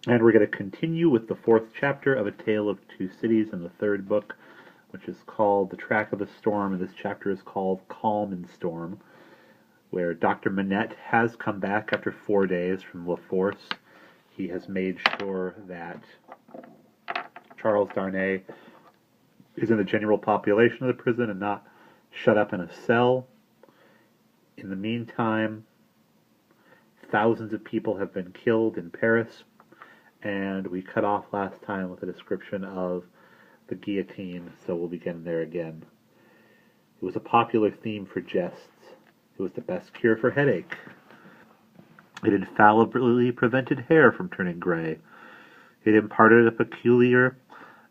And we're going to continue with the fourth chapter of A Tale of Two Cities in the third book, which is called The Track of a Storm, and this chapter is called Calm in Storm, where Dr. Manette has come back after 4 days from La Force. He has made sure that Charles Darnay is in the general population of the prison and not shut up in a cell. In the meantime, thousands of people have been killed in Paris, and we cut off last time with a description of the guillotine, so we'll begin there again. It was a popular theme for jests. It was the best cure for headache. It infallibly prevented hair from turning gray. It imparted a peculiar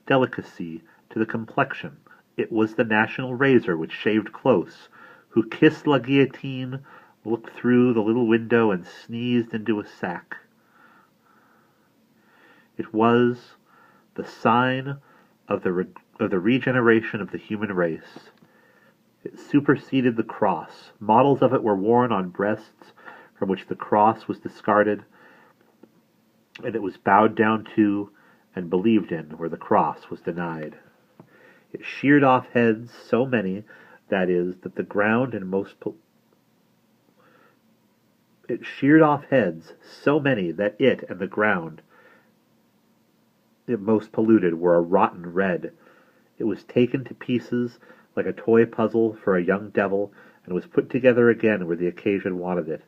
delicacy to the complexion. It was the national razor which shaved close, who kissed la guillotine, looked through the little window, and sneezed into a sack. It was the sign of the regeneration of the human race. It superseded the cross. Models of it were worn on breasts from which the cross was discarded, and it was bowed down to and believed in where the cross was denied. It sheared off heads, so many, that is, that the ground and it sheared off heads, so many that it and the ground it most polluted were a rotten red. It was taken to pieces like a toy puzzle for a young devil, and was put together again where the occasion wanted it.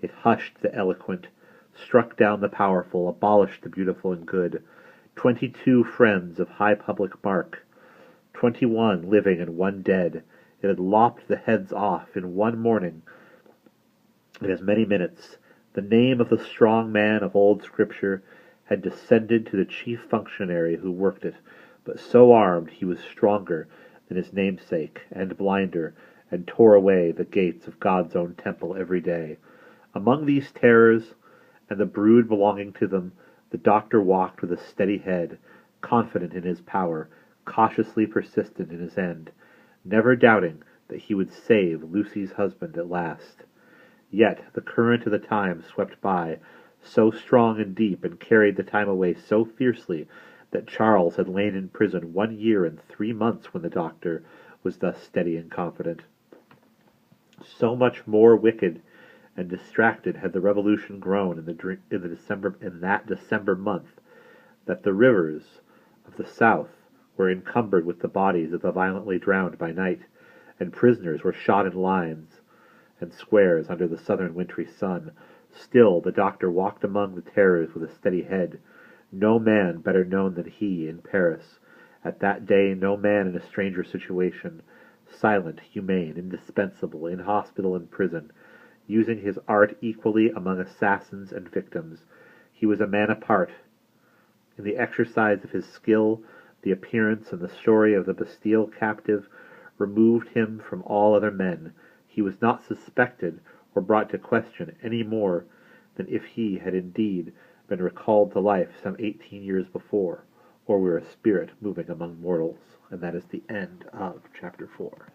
It hushed the eloquent, struck down the powerful, abolished the beautiful and good. 22 friends of high public mark, 21 living and 1 dead. It had lopped the heads off in 1 morning, in as many minutes. The name of the strong man of old Scripture had descended to the chief functionary who worked it, but so armed he was stronger than his namesake, and blinder, and tore away the gates of God's own temple every day. Among these terrors, and the brood belonging to them, the doctor walked with a steady head, confident in his power, cautiously persistent in his end, never doubting that he would save Lucy's husband at last. Yet the current of the time swept by, so strong and deep, and carried the time away so fiercely, that Charles had lain in prison 1 year and 3 months when the doctor was thus steady and confident. So much more wicked and distracted had the revolution grown in that December month, that the rivers of the South were encumbered with the bodies of the violently drowned by night, and prisoners were shot in lines and squares under the southern wintry sun. Still the doctor walked among the terrors with a steady head. No man better known than he in Paris. At that day no man in a stranger situation, silent, humane, indispensable, in hospital and prison, using his art equally among assassins and victims. He was a man apart. In the exercise of his skill, the appearance and the story of the Bastille captive removed him from all other men. He was not suspected or brought to question any more than if he had indeed been recalled to life some 18 years before, or were a spirit moving among mortals. And that is the end of chapter 4.